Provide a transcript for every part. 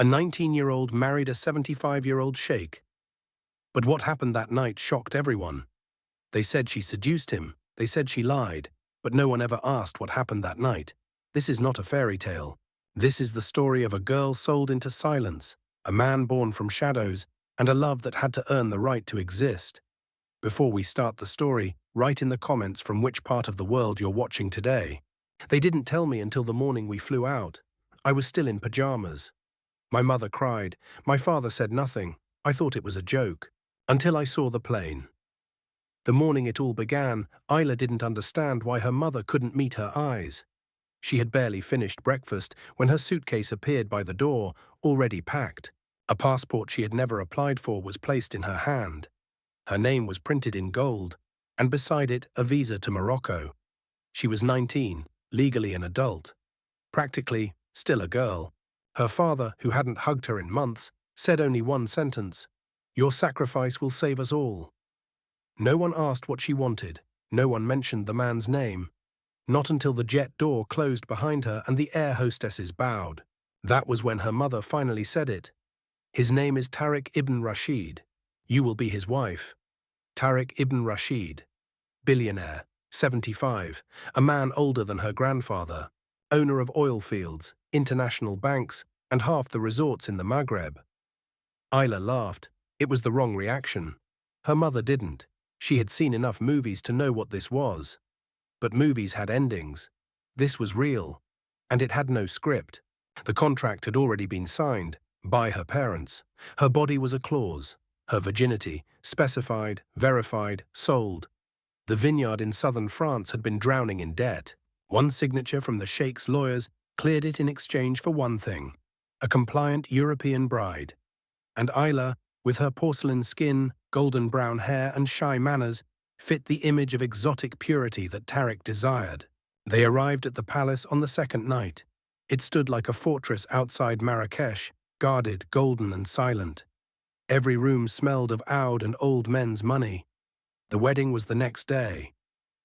A 19-year-old married a 75-year-old sheikh. But what happened that night shocked everyone. They said she seduced him, they said she lied, but no one ever asked what happened that night. This is not a fairy tale. This is the story of a girl sold into silence, a man born from shadows, and a love that had to earn the right to exist. Before we start the story, write in the comments from which part of the world you're watching today. They didn't tell me until the morning we flew out. I was still in pajamas. My mother cried. My father said nothing. I thought it was a joke. Until I saw the plane. The morning it all began, Isla didn't understand why her mother couldn't meet her eyes. She had barely finished breakfast when her suitcase appeared by the door, already packed. A passport she had never applied for was placed in her hand. Her name was printed in gold, and beside it a visa to Morocco. She was 19, legally an adult. Practically, still a girl. Her father, who hadn't hugged her in months, said only one sentence: "Your sacrifice will save us all." No one asked what she wanted. No one mentioned the man's name. Not until the jet door closed behind her and the air hostesses bowed. That was when her mother finally said it. "His name is Tariq ibn Rashid. You will be his wife." Tariq ibn Rashid. Billionaire, 75, a man older than her grandfather, owner of oil fields, international banks, and half the resorts in the Maghreb. Isla laughed. It was the wrong reaction. Her mother didn't. She had seen enough movies to know what this was. But movies had endings. This was real. And it had no script. The contract had already been signed, by her parents. Her body was a clause. Her virginity, specified, verified, sold. The vineyard in southern France had been drowning in debt. One signature from the Sheikh's lawyers cleared it in exchange for one thing: a compliant European bride. And Isla, with her porcelain skin, golden brown hair, and shy manners, fit the image of exotic purity that Tariq desired. They arrived at the palace on the second night. It stood like a fortress outside Marrakesh, guarded, golden, and silent. Every room smelled of oud and old men's money. The wedding was the next day.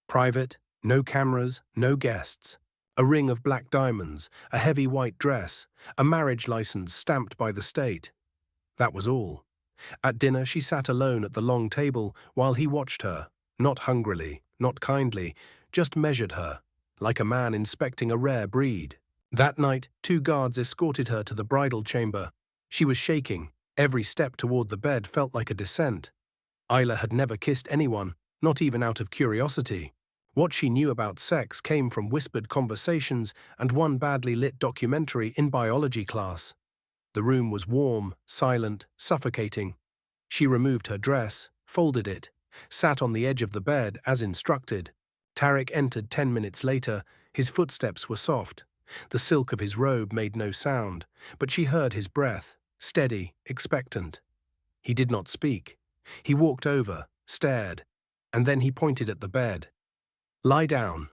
Private, no cameras, no guests. A ring of black diamonds, a heavy white dress, a marriage license stamped by the state. That was all. At dinner she sat alone at the long table while he watched her, not hungrily, not kindly, just measured her, like a man inspecting a rare breed. That night, 2 guards escorted her to the bridal chamber. She was shaking. Every step toward the bed felt like a descent. Isla had never kissed anyone, not even out of curiosity. What she knew about sex came from whispered conversations and one badly lit documentary in biology class. The room was warm, silent, suffocating. She removed her dress, folded it, sat on the edge of the bed as instructed. Tariq entered 10 minutes later. His footsteps were soft. The silk of his robe made no sound, but she heard his breath, steady, expectant. He did not speak. He walked over, stared, and then he pointed at the bed. "Lie down."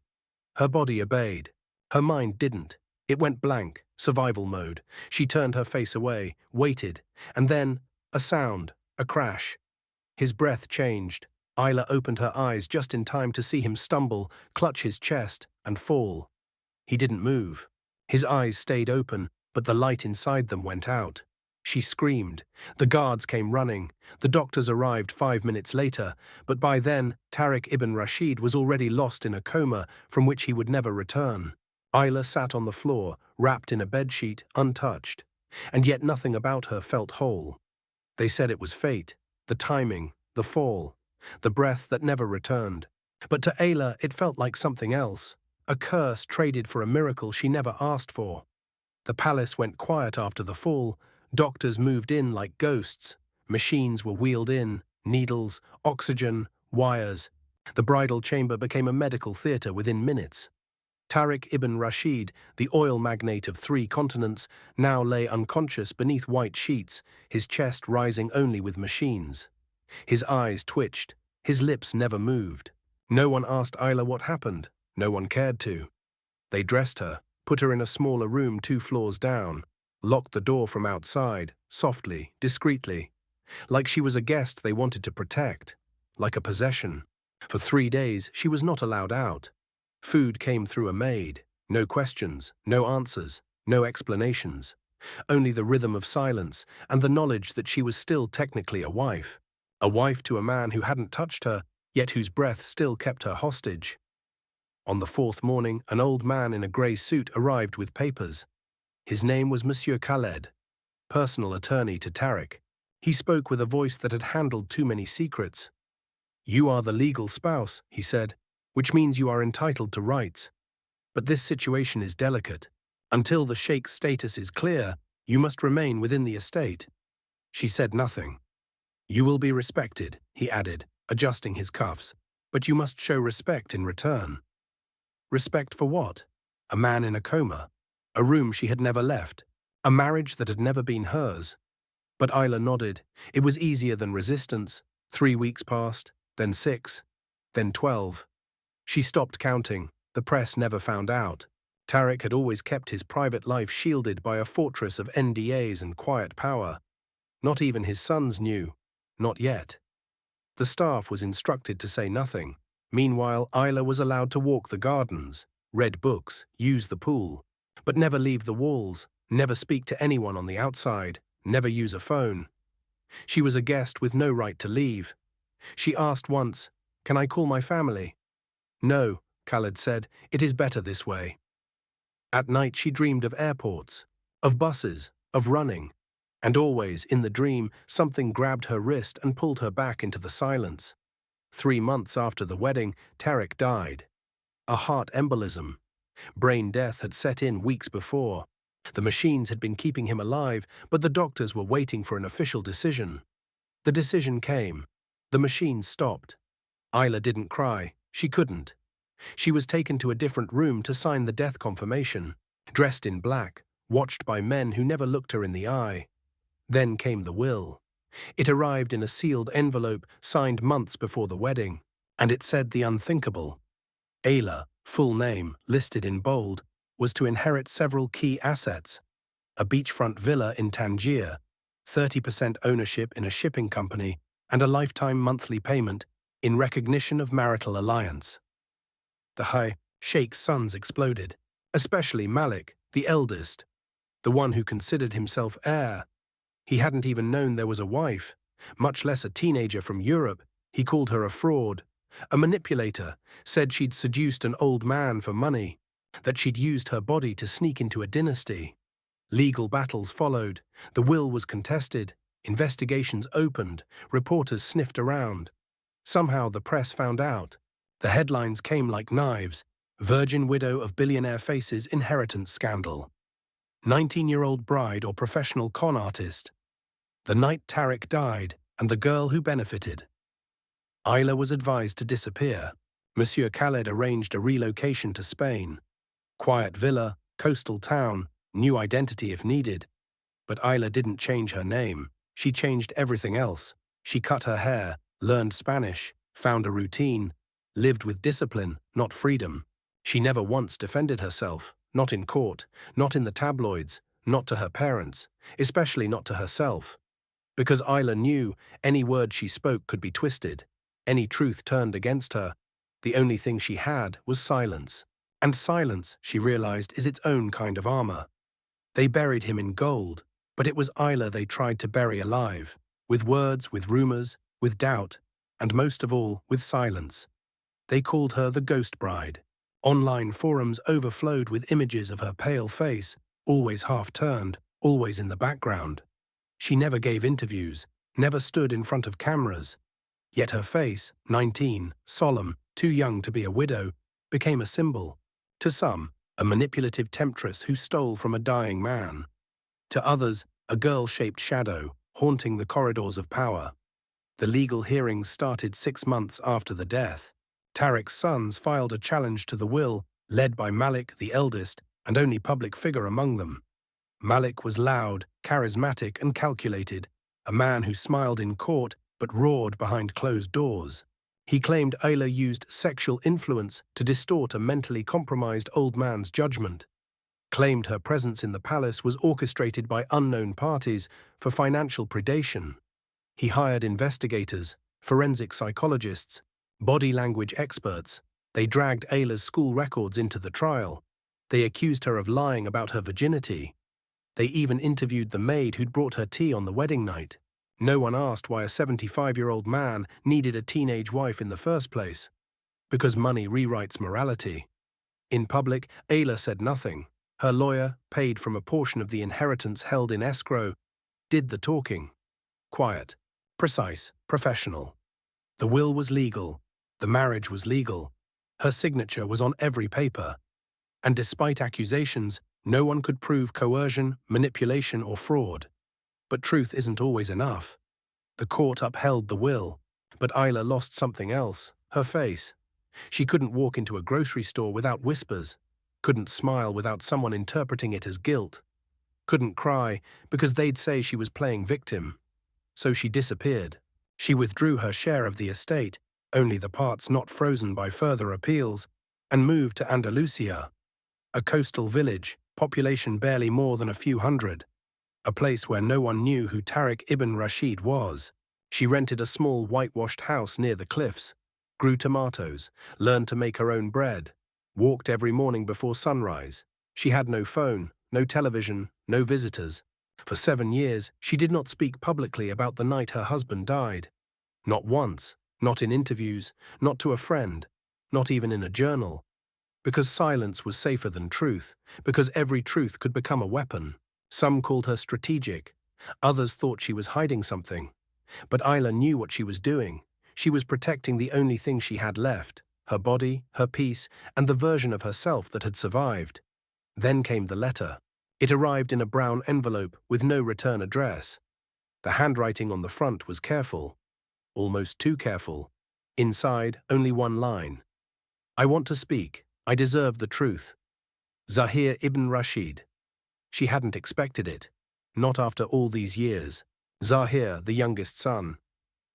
Her body obeyed. Her mind didn't. It went blank, survival mode. She turned her face away, waited, and then a sound, a crash. His breath changed. Isla opened her eyes just in time to see him stumble, clutch his chest, and fall. He didn't move. His eyes stayed open, but the light inside them went out. She screamed. The guards came running. The doctors arrived 5 minutes later, but by then, Tariq ibn Rashid was already lost in a coma from which he would never return. Isla sat on the floor, wrapped in a bedsheet, untouched. And yet nothing about her felt whole. They said it was fate, the timing, the fall, the breath that never returned. But to Ayla, it felt like something else, a curse traded for a miracle she never asked for. The palace went quiet after the fall. Doctors moved in like ghosts. Machines were wheeled in, needles, oxygen, wires. The bridal chamber became a medical theater within minutes. Tariq ibn Rashid, the oil magnate of 3 continents, now lay unconscious beneath white sheets, his chest rising only with machines. His eyes twitched. His lips never moved. No one asked Ayla what happened. No one cared to. They dressed her, put her in a smaller room 2 floors down, locked the door from outside, softly, discreetly, like she was a guest they wanted to protect, like a possession. For 3 days, she was not allowed out. Food came through a maid. No questions, no answers, no explanations. Only the rhythm of silence and the knowledge that she was still technically a wife. A wife to a man who hadn't touched her, yet whose breath still kept her hostage. On the fourth morning, an old man in a grey suit arrived with papers. His name was Monsieur Khaled, personal attorney to Tariq. He spoke with a voice that had handled too many secrets. "You are the legal spouse," he said, "which means you are entitled to rights. But this situation is delicate. Until the Sheikh's status is clear, you must remain within the estate." She said nothing. "You will be respected," he added, adjusting his cuffs, "but you must show respect in return." Respect for what? A man in a coma, a room she had never left, a marriage that had never been hers. But Isla nodded. It was easier than resistance. 3 weeks passed, then 6, then 12. She stopped counting. The press never found out. Tariq had always kept his private life shielded by a fortress of NDAs and quiet power. Not even his sons knew. Not yet. The staff was instructed to say nothing. Meanwhile, Isla was allowed to walk the gardens, read books, use the pool, but never leave the walls, never speak to anyone on the outside, never use a phone. She was a guest with no right to leave. She asked once, "Can I call my family?" "No," Khaled said, "it is better this way." At night she dreamed of airports, of buses, of running, and always, in the dream, something grabbed her wrist and pulled her back into the silence. 3 months after the wedding, Tariq died. A heart embolism. Brain death had set in weeks before. The machines had been keeping him alive, but the doctors were waiting for an official decision. The decision came. The machines stopped. Isla didn't cry. She couldn't. She was taken to a different room to sign the death confirmation, dressed in black, watched by men who never looked her in the eye. Then came the will. It arrived in a sealed envelope signed months before the wedding, and it said the unthinkable. Ayla, full name, listed in bold, was to inherit several key assets: a beachfront villa in Tangier, 30% ownership in a shipping company, and a lifetime monthly payment in recognition of marital alliance. The Sheikh's sons exploded, especially Malik, the eldest, the one who considered himself heir. He hadn't even known there was a wife, much less a teenager from Europe. He called her a fraud, a manipulator, said she'd seduced an old man for money, that she'd used her body to sneak into a dynasty. Legal battles followed. The will was contested. Investigations opened. Reporters sniffed around. Somehow the press found out. The headlines came like knives. Virgin widow of billionaire faces inheritance scandal. 19-year-old bride or professional con artist. The night Tariq died, and the girl who benefited. Isla was advised to disappear. Monsieur Khaled arranged a relocation to Spain. Quiet villa, coastal town, new identity if needed. But Isla didn't change her name. She changed everything else. She cut her hair, learned Spanish, found a routine, lived with discipline, not freedom. She never once defended herself, not in court, not in the tabloids, not to her parents, especially not to herself. Because Isla knew any word she spoke could be twisted, any truth turned against her. The only thing she had was silence. And silence, she realized, is its own kind of armor. They buried him in gold, but it was Isla they tried to bury alive, with words, with rumors, with doubt, and most of all, with silence. They called her the Ghost Bride. Online forums overflowed with images of her pale face, always half-turned, always in the background. She never gave interviews, never stood in front of cameras. Yet her face, 19, solemn, too young to be a widow, became a symbol. To some, a manipulative temptress who stole from a dying man. To others, a girl-shaped shadow, haunting the corridors of power. The legal hearings started 6 months after the death. Tariq's sons filed a challenge to the will, led by Malik, the eldest, and only public figure among them. Malik was loud, charismatic, and calculated, a man who smiled in court but roared behind closed doors. He claimed Ayla used sexual influence to distort a mentally compromised old man's judgment. Claimed her presence in the palace was orchestrated by unknown parties for financial predation. He hired investigators, forensic psychologists, body language experts. They dragged Ayla's school records into the trial. They accused her of lying about her virginity. They even interviewed the maid who'd brought her tea on the wedding night. No one asked why a 75-year-old man needed a teenage wife in the first place. Because money rewrites morality. In public, Ayla said nothing. Her lawyer, paid from a portion of the inheritance held in escrow, did the talking. Quiet, precise, professional. The will was legal. The marriage was legal. Her signature was on every paper. And despite accusations, no one could prove coercion, manipulation, or fraud. But truth isn't always enough. The court upheld the will, but Ayla lost something else, her face. She couldn't walk into a grocery store without whispers, couldn't smile without someone interpreting it as guilt, couldn't cry because they'd say she was playing victim. So she disappeared. She withdrew her share of the estate, only the parts not frozen by further appeals, and moved to Andalusia, a coastal village, population barely more than a few hundred, a place where no one knew who Tariq ibn Rashid was. She rented a small whitewashed house near the cliffs, grew tomatoes, learned to make her own bread, walked every morning before sunrise. She had no phone, no television, no visitors. For 7 years, she did not speak publicly about the night her husband died. Not once, not in interviews, not to a friend, not even in a journal. Because silence was safer than truth, because every truth could become a weapon. Some called her strategic, others thought she was hiding something. But Ayla knew what she was doing. She was protecting the only thing she had left, her body, her peace, and the version of herself that had survived. Then came the letter. It arrived in a brown envelope with no return address. The handwriting on the front was careful, almost too careful. Inside, only one line. I want to speak. I deserve the truth. Zahir ibn Rashid. She hadn't expected it. Not after all these years. Zahir, the youngest son.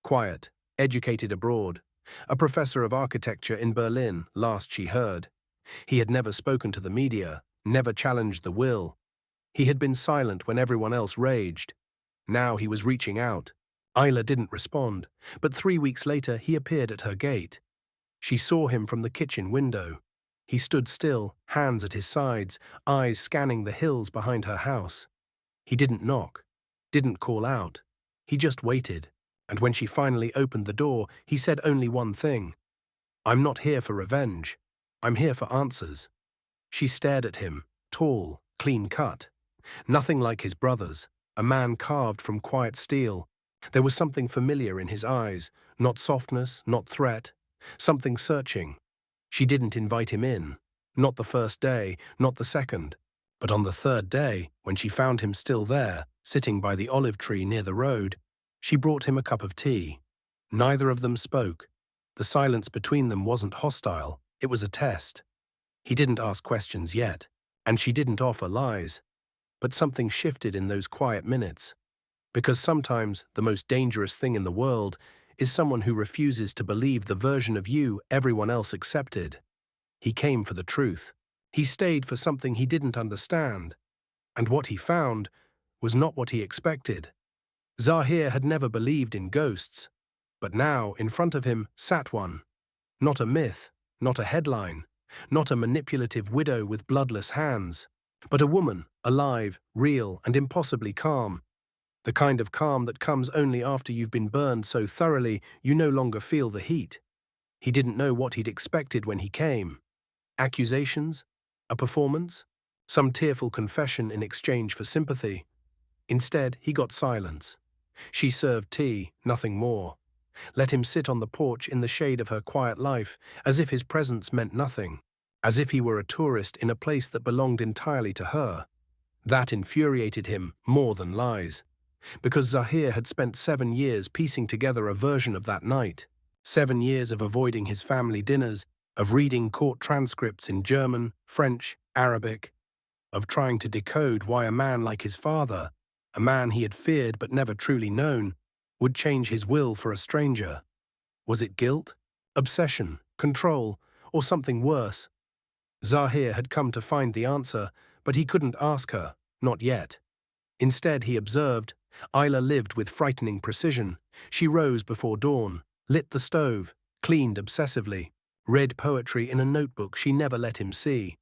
Quiet, educated abroad. A professor of architecture in Berlin, last she heard. He had never spoken to the media, never challenged the will. He had been silent when everyone else raged. Now he was reaching out. Ayla didn't respond, but 3 weeks later he appeared at her gate. She saw him from the kitchen window. He stood still, hands at his sides, eyes scanning the hills behind her house. He didn't knock, didn't call out. He just waited, and when she finally opened the door, he said only one thing. I'm not here for revenge. I'm here for answers. She stared at him, tall, clean-cut. Nothing like his brothers, a man carved from quiet steel. There was something familiar in his eyes, not softness, not threat, something searching. She didn't invite him in, not the first day, not the second. But on the third day, when she found him still there, sitting by the olive tree near the road, she brought him a cup of tea. Neither of them spoke. The silence between them wasn't hostile, it was a test. He didn't ask questions yet, and she didn't offer lies. But something shifted in those quiet minutes. Because sometimes the most dangerous thing in the world is someone who refuses to believe the version of you everyone else accepted. He came for the truth. He stayed for something he didn't understand. And what he found was not what he expected. Zahir had never believed in ghosts, but now in front of him sat one. Not a myth, not a headline, not a manipulative widow with bloodless hands, but a woman, alive, real, and impossibly calm. The kind of calm that comes only after you've been burned so thoroughly you no longer feel the heat. He didn't know what he'd expected when he came. Accusations? A performance? Some tearful confession in exchange for sympathy? Instead, he got silence. She served tea, nothing more. Let him sit on the porch in the shade of her quiet life, as if his presence meant nothing, as if he were a tourist in a place that belonged entirely to her. That infuriated him more than lies. Because Zahir had spent 7 years piecing together a version of that night. 7 years of avoiding his family dinners, of reading court transcripts in German, French, Arabic, of trying to decode why a man like his father, a man he had feared but never truly known, would change his will for a stranger. Was it guilt, obsession, control, or something worse? Zahir had come to find the answer, but he couldn't ask her, not yet. Instead, he observed. Ayla lived with frightening precision. She rose before dawn, lit the stove, cleaned obsessively, read poetry in a notebook she never let him see.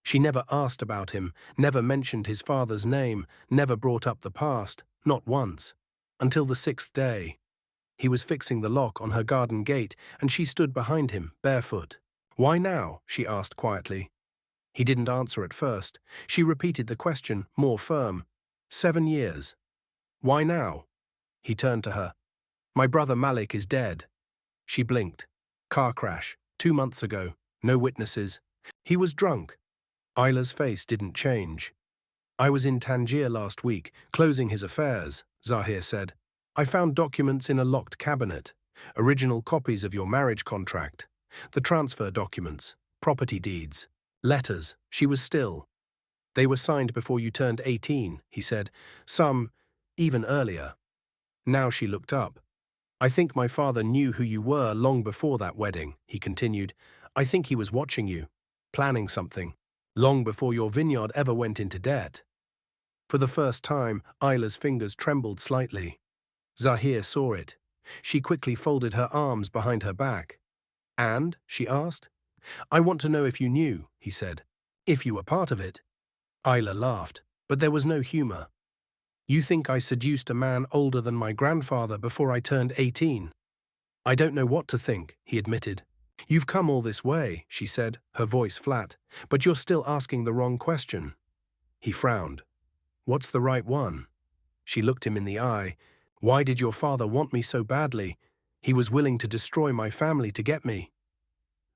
She never asked about him, never mentioned his father's name, never brought up the past, not once. Until the sixth day. He was fixing the lock on her garden gate, and she stood behind him, barefoot. "Why now?" she asked quietly. He didn't answer at first. She repeated the question, more firm. 7 years. "Why now?" He turned to her. "My brother Malik is dead." She blinked. "Car crash. 2 months ago. No witnesses. He was drunk." Isla's face didn't change. "I was in Tangier last week, closing his affairs," Zahir said. "I found documents in a locked cabinet, original copies of your marriage contract, the transfer documents, property deeds, letters." She was still. "They were signed before you turned 18, he said. "Some, even earlier." Now she looked up. "I think my father knew who you were long before that wedding," he continued. "I think he was watching you, planning something, long before your vineyard ever went into debt." For the first time, Isla's fingers trembled slightly. Zahir saw it. She quickly folded her arms behind her back. "And?" she asked. "I want to know if you knew," he said. "If you were part of it." Isla laughed, but there was no humor. "You think I seduced a man older than my grandfather before I turned 18? "I don't know what to think," he admitted. "You've come all this way," she said, her voice flat, "but you're still asking the wrong question." He frowned. "What's the right one?" She looked him in the eye. "Why did your father want me so badly? He was willing to destroy my family to get me."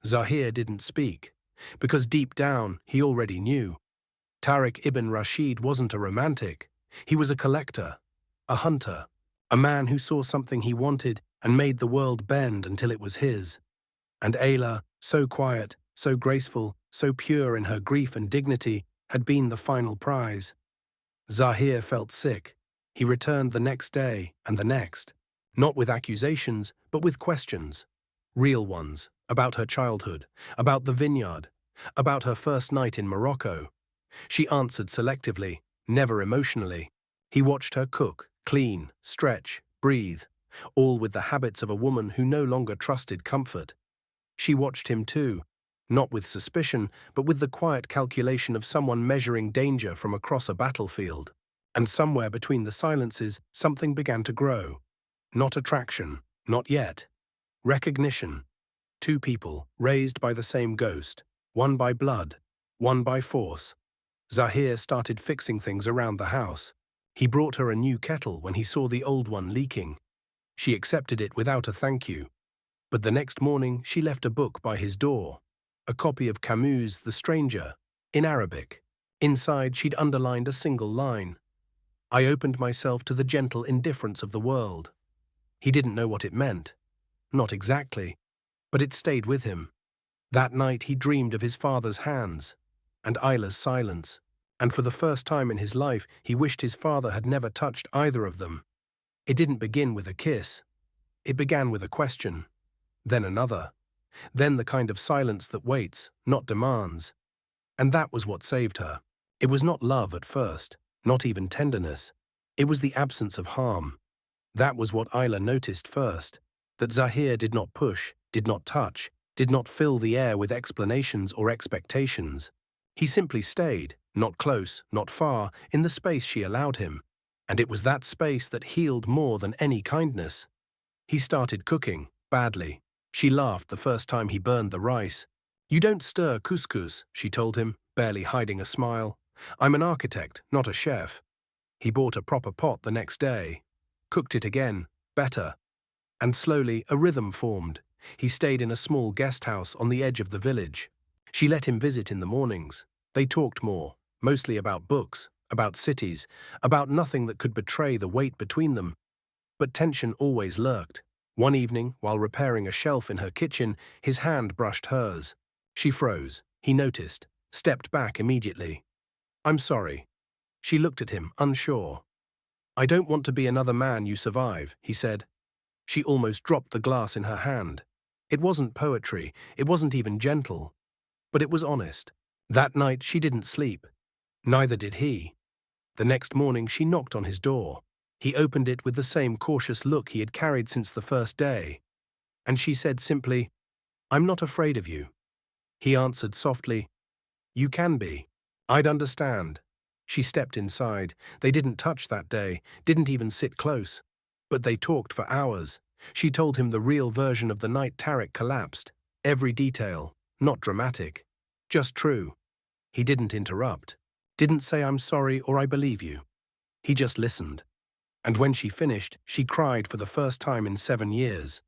Zahir didn't speak, because deep down he already knew. Tariq ibn Rashid wasn't a romantic. He was a collector, a hunter, a man who saw something he wanted and made the world bend until it was his. And Ayla, so quiet, so graceful, so pure in her grief and dignity, had been the final prize. Zahir felt sick. He returned the next day and the next, not with accusations, but with questions. Real ones, about her childhood, about the vineyard, about her first night in Morocco. She answered selectively, never emotionally. He watched her cook, clean, stretch, breathe, all with the habits of a woman who no longer trusted comfort. She watched him too, not with suspicion, but with the quiet calculation of someone measuring danger from across a battlefield. And somewhere between the silences, something began to grow. Not attraction, not yet. Recognition. 2 people, raised by the same ghost, one by blood, one by force. Zahir started fixing things around the house. He brought her a new kettle when he saw the old one leaking. She accepted it without a thank you. But the next morning she left a book by his door, a copy of Camus' The Stranger, in Arabic. Inside she'd underlined a single line. "I opened myself to the gentle indifference of the world." He didn't know what it meant. Not exactly. But it stayed with him. That night he dreamed of his father's hands, and Isla's silence, and for the first time in his life he wished his father had never touched either of them. It didn't begin with a kiss. It began with a question, then another, then the kind of silence that waits, not demands. And that was what saved her. It was not love at first, not even tenderness. It was the absence of harm. That was what Isla noticed first, that Zahir did not push, did not touch, did not fill the air with explanations or expectations. He simply stayed, not close, not far, in the space she allowed him. And it was that space that healed more than any kindness. He started cooking, badly. She laughed the first time he burned the rice. "You don't stir couscous," she told him, barely hiding a smile. "I'm an architect, not a chef." He bought a proper pot the next day. Cooked it again, better. And slowly a rhythm formed. He stayed in a small guest house on the edge of the village. She let him visit in the mornings. They talked more, mostly about books, about cities, about nothing that could betray the weight between them. But tension always lurked. One evening, while repairing a shelf in her kitchen, his hand brushed hers. She froze. He noticed, stepped back immediately. "I'm sorry." She looked at him, unsure. "I don't want to be another man you survive," he said. She almost dropped the glass in her hand. It wasn't poetry, it wasn't even gentle. But it was honest. That night she didn't sleep. Neither did he. The next morning she knocked on his door. He opened it with the same cautious look he had carried since the first day. And she said simply, "I'm not afraid of you." He answered softly, You can be. I'd understand. She stepped inside. They didn't touch that day, didn't even sit close. But they talked for hours. She told him the real version of the night Tarek collapsed. Every detail. Not dramatic. Just true. He didn't interrupt. Didn't say I'm sorry or I believe you. He just listened. And when she finished, she cried for the first time in 7 years.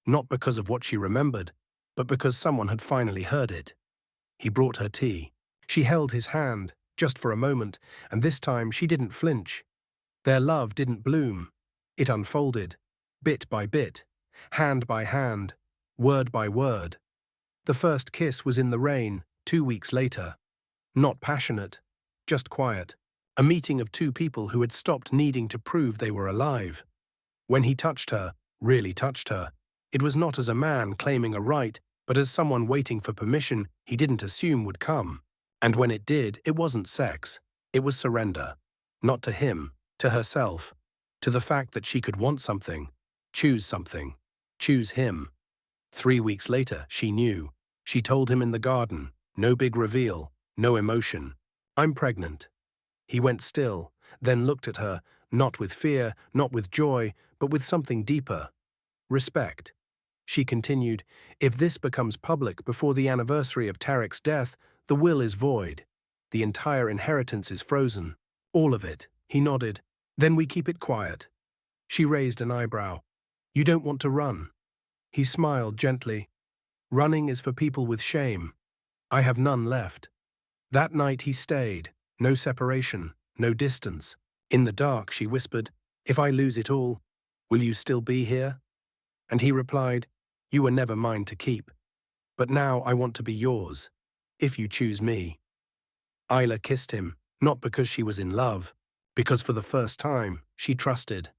Not because of what she remembered, but because someone had finally heard it. He brought her tea. She held his hand, just for a moment, and this time she didn't flinch. Their love didn't bloom. It unfolded, bit by bit, hand by hand, word by word. The first kiss was in the rain, 2 weeks later. Not passionate, just quiet. A meeting of two people who had stopped needing to prove they were alive. When he touched her, really touched her, it was not as a man claiming a right, but as someone waiting for permission he didn't assume would come. And when it did, it wasn't sex. It was surrender. Not to him, to herself, to the fact that she could want something, choose him. 3 weeks later, she knew. She told him in the garden, no big reveal, no emotion. I'm pregnant. He went still, then looked at her, not with fear, not with joy, but with something deeper. Respect. She continued, if this becomes public before the anniversary of Tarek's death, the will is void. The entire inheritance is frozen. All of it. He nodded. Then we keep it quiet. She raised an eyebrow. You don't want to run. He smiled gently. Running is for people with shame. I have none left. That night he stayed. No separation, no distance. In the dark, she whispered, if I lose it all, will you still be here? And he replied, you were never mine to keep. But now I want to be yours, if you choose me. Isla kissed him, not because she was in love, because for the first time she trusted.